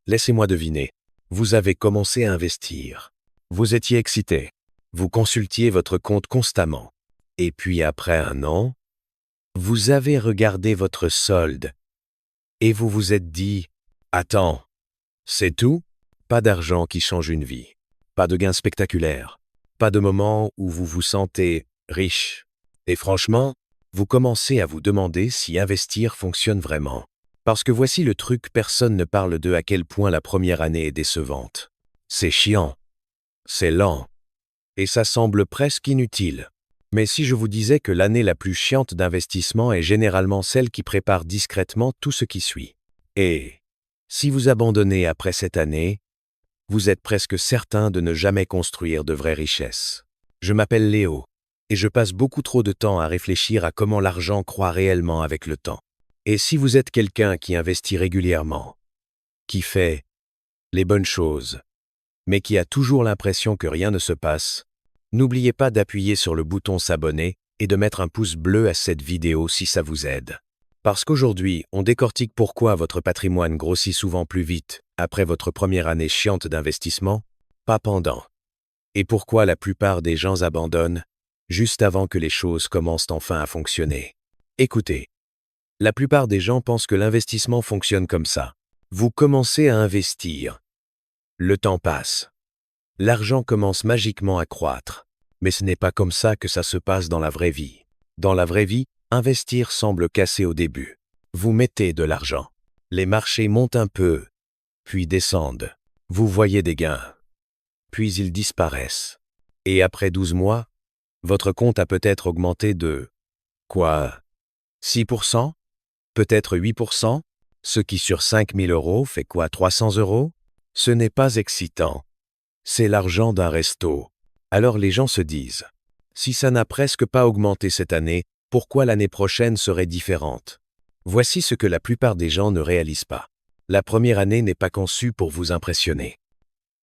Laissez-moi deviner. Vous avez commencé à investir. Vous étiez excité. Vous consultiez votre compte constamment. Et puis après 1 an, vous avez regardé votre solde. Et vous vous êtes dit, attends, c'est tout? Pas d'argent qui change une vie. Pas de gain spectaculaire. Pas de moment où vous vous sentez riche. Et franchement, vous commencez à vous demander si investir fonctionne vraiment. Parce que voici le truc, personne ne parle de à quel point la première année est décevante. C'est chiant. C'est lent. Et ça semble presque inutile. Mais si je vous disais que l'année la plus chiante d'investissement est généralement celle qui prépare discrètement tout ce qui suit. Et si vous abandonnez après cette année, vous êtes presque certain de ne jamais construire de vraies richesses. Je m'appelle Léo, et je passe beaucoup trop de temps à réfléchir à comment l'argent croît réellement avec le temps. Et si vous êtes quelqu'un qui investit régulièrement, qui fait les bonnes choses, mais qui a toujours l'impression que rien ne se passe, n'oubliez pas d'appuyer sur le bouton s'abonner et de mettre un pouce bleu à cette vidéo si ça vous aide. Parce qu'aujourd'hui, on décortique pourquoi votre patrimoine grossit souvent plus vite après votre première année chiante d'investissement, pas pendant. Et pourquoi la plupart des gens abandonnent juste avant que les choses commencent enfin à fonctionner. Écoutez, la plupart des gens pensent que l'investissement fonctionne comme ça. Vous commencez à investir. Le temps passe. L'argent commence magiquement à croître. Mais ce n'est pas comme ça que ça se passe dans la vraie vie. Dans la vraie vie, investir semble cassé au début. Vous mettez de l'argent. Les marchés montent un peu, puis descendent. Vous voyez des gains. Puis ils disparaissent. Et après 12 mois, votre compte a peut-être augmenté de… quoi? 6%? Peut-être 8%? Ce qui sur 5 000 € fait quoi, 300 €? Ce n'est pas excitant. C'est l'argent d'un resto. Alors les gens se disent, si ça n'a presque pas augmenté cette année, pourquoi l'année prochaine serait différente? Voici ce que la plupart des gens ne réalisent pas. La première année n'est pas conçue pour vous impressionner.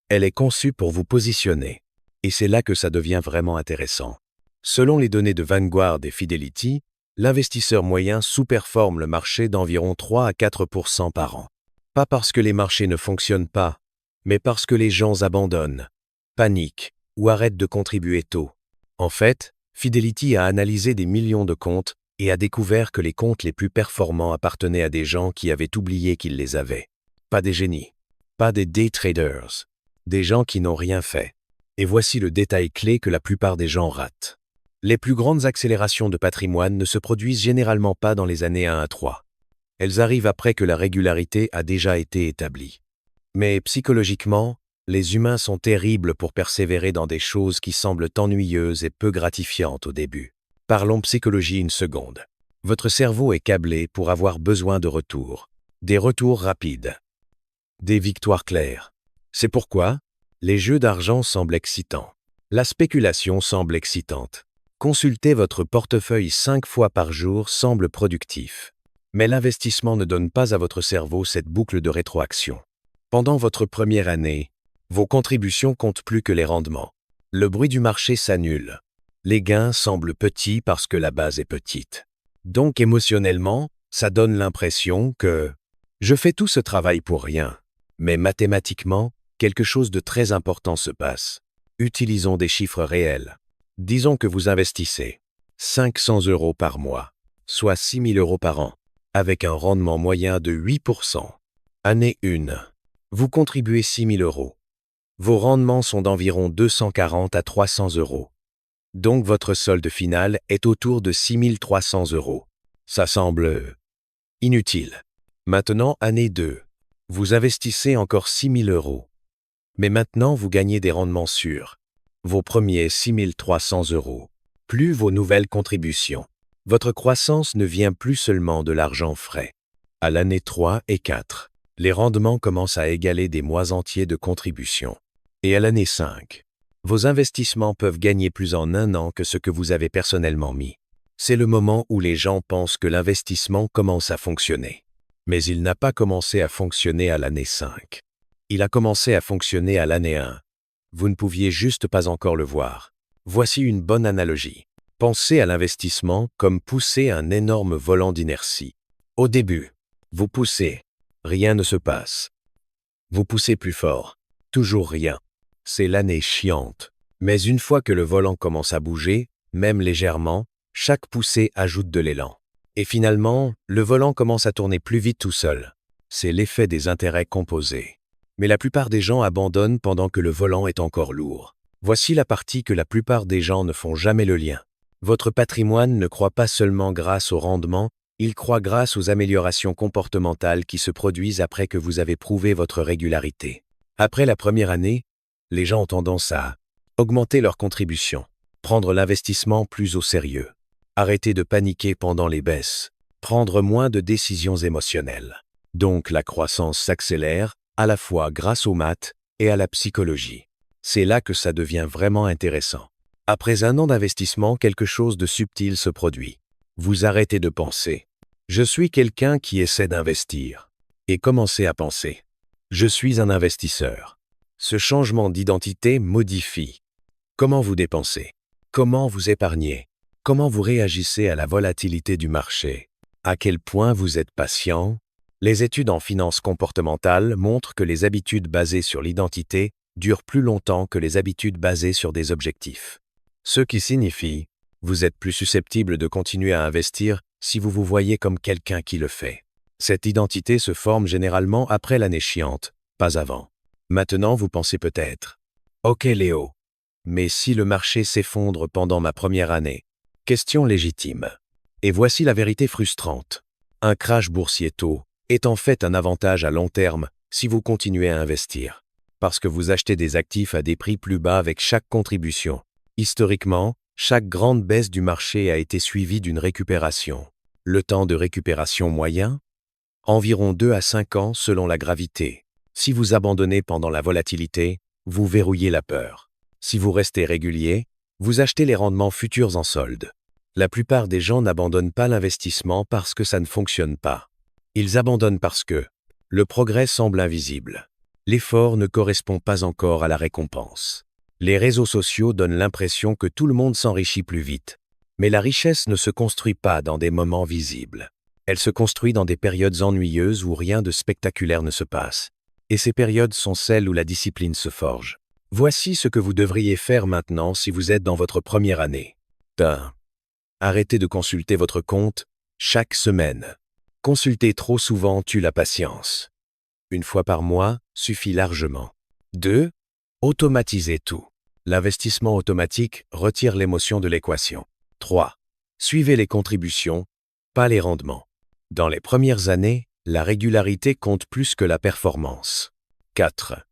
Elle est conçue pour vous positionner. Et c'est là que ça devient vraiment intéressant. Selon les données de Vanguard et Fidelity, l'investisseur moyen sous-performe le marché d'environ 3 à 4% par an. Pas parce que les marchés ne fonctionnent pas, mais parce que les gens abandonnent, paniquent ou arrêtent de contribuer tôt. En fait, Fidelity a analysé des millions de comptes et a découvert que les comptes les plus performants appartenaient à des gens qui avaient oublié qu'ils les avaient. Pas des génies, pas des day traders, des gens qui n'ont rien fait. Et voici le détail clé que la plupart des gens ratent. Les plus grandes accélérations de patrimoine ne se produisent généralement pas dans les années 1 à 3. Elles arrivent après que la régularité a déjà été établie. Mais psychologiquement, les humains sont terribles pour persévérer dans des choses qui semblent ennuyeuses et peu gratifiantes au début. Parlons psychologie une seconde. Votre cerveau est câblé pour avoir besoin de retours. Des retours rapides. Des victoires claires. C'est pourquoi les jeux d'argent semblent excitants. La spéculation semble excitante. Consulter votre portefeuille 5 fois par jour semble productif. Mais l'investissement ne donne pas à votre cerveau cette boucle de rétroaction. Pendant votre première année, vos contributions comptent plus que les rendements. Le bruit du marché s'annule. Les gains semblent petits parce que la base est petite. Donc émotionnellement, ça donne l'impression que je fais tout ce travail pour rien. Mais mathématiquement, quelque chose de très important se passe. Utilisons des chiffres réels. Disons que vous investissez 500 € par mois, soit 6 000 € par an, avec un rendement moyen de 8%. Année 1. Vous contribuez 6 000 €. Vos rendements sont d'environ 240 à 300 €. Donc votre solde final est autour de 6 300 €. Ça semble inutile. Maintenant, année 2. Vous investissez encore 6 000 €. Mais maintenant, vous gagnez des rendements sûrs. Vos premiers 6 300 €, plus vos nouvelles contributions. Votre croissance ne vient plus seulement de l'argent frais. À l'année 3 et 4, les rendements commencent à égaler des mois entiers de contributions. Et à l'année 5, vos investissements peuvent gagner plus en 1 an que ce que vous avez personnellement mis. C'est le moment où les gens pensent que l'investissement commence à fonctionner. Mais il n'a pas commencé à fonctionner à l'année 5. Il a commencé à fonctionner à l'année 1. Vous ne pouviez juste pas encore le voir. Voici une bonne analogie. Pensez à l'investissement comme pousser un énorme volant d'inertie. Au début, vous poussez, rien ne se passe. Vous poussez plus fort. Toujours rien. C'est l'année chiante. Mais une fois que le volant commence à bouger, même légèrement, chaque poussée ajoute de l'élan. Et finalement, le volant commence à tourner plus vite tout seul. C'est l'effet des intérêts composés. Mais la plupart des gens abandonnent pendant que le volant est encore lourd. Voici la partie que la plupart des gens ne font jamais le lien. Votre patrimoine ne croît pas seulement grâce au rendement, il croît grâce aux améliorations comportementales qui se produisent après que vous avez prouvé votre régularité. Après la première année, les gens ont tendance à augmenter leur contribution, prendre l'investissement plus au sérieux, arrêter de paniquer pendant les baisses, prendre moins de décisions émotionnelles. Donc la croissance s'accélère, à la fois grâce aux maths et à la psychologie. C'est là que ça devient vraiment intéressant. Après un an d'investissement, quelque chose de subtil se produit. Vous arrêtez de penser « Je suis quelqu'un qui essaie d'investir » et commencez à penser « Je suis un investisseur ». Ce changement d'identité modifie comment vous dépensez, comment vous épargnez, comment vous réagissez à la volatilité du marché, à quel point vous êtes patient. Les études en finance comportementale montrent que les habitudes basées sur l'identité durent plus longtemps que les habitudes basées sur des objectifs. Ce qui signifie, vous êtes plus susceptible de continuer à investir si vous vous voyez comme quelqu'un qui le fait. Cette identité se forme généralement après l'année chiante, pas avant. Maintenant, vous pensez peut-être « Ok Léo, mais si le marché s'effondre pendant ma première année ?» Question légitime. Et voici la vérité frustrante. Un crash boursier tôt est en fait un avantage à long terme si vous continuez à investir. Parce que vous achetez des actifs à des prix plus bas avec chaque contribution. Historiquement, chaque grande baisse du marché a été suivie d'une récupération. Le temps de récupération moyen? Environ 2 à 5 ans selon la gravité. Si vous abandonnez pendant la volatilité, vous verrouillez la peur. Si vous restez régulier, vous achetez les rendements futurs en solde. La plupart des gens n'abandonnent pas l'investissement parce que ça ne fonctionne pas. Ils abandonnent parce que le progrès semble invisible. L'effort ne correspond pas encore à la récompense. Les réseaux sociaux donnent l'impression que tout le monde s'enrichit plus vite. Mais la richesse ne se construit pas dans des moments visibles. Elle se construit dans des périodes ennuyeuses où rien de spectaculaire ne se passe. Et ces périodes sont celles où la discipline se forge. Voici ce que vous devriez faire maintenant si vous êtes dans votre première année. 1. Arrêtez de consulter votre compte chaque semaine. Consulter trop souvent tue la patience. Une fois par mois suffit largement. 2. Automatisez tout. L'investissement automatique retire l'émotion de l'équation. 3. Suivez les contributions, pas les rendements. Dans les premières années, la régularité compte plus que la performance. 4.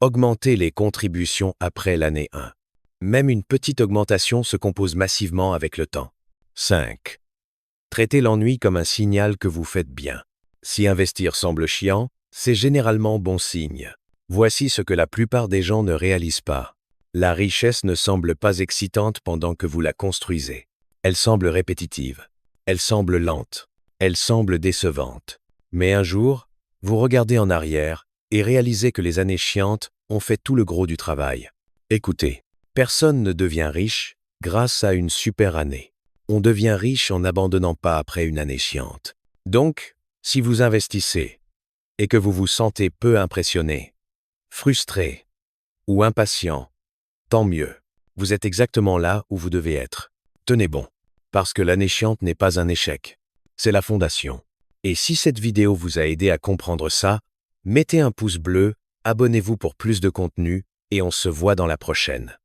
Augmentez les contributions après l'année 1. Même une petite augmentation se compose massivement avec le temps. 5. Traitez l'ennui comme un signal que vous faites bien. Si investir semble chiant, c'est généralement bon signe. Voici ce que la plupart des gens ne réalisent pas. La richesse ne semble pas excitante pendant que vous la construisez. Elle semble répétitive. Elle semble lente. Elle semble décevante. Mais un jour, vous regardez en arrière et réalisez que les années chiantes ont fait tout le gros du travail. Écoutez, personne ne devient riche grâce à une super année. On devient riche en n'abandonnant pas après une année chiante. Donc, si vous investissez et que vous vous sentez peu impressionné, frustré ou impatient, tant mieux. Vous êtes exactement là où vous devez être. Tenez bon, parce que l'année chiante n'est pas un échec. C'est la fondation. Et si cette vidéo vous a aidé à comprendre ça, mettez un pouce bleu, abonnez-vous pour plus de contenu, et on se voit dans la prochaine.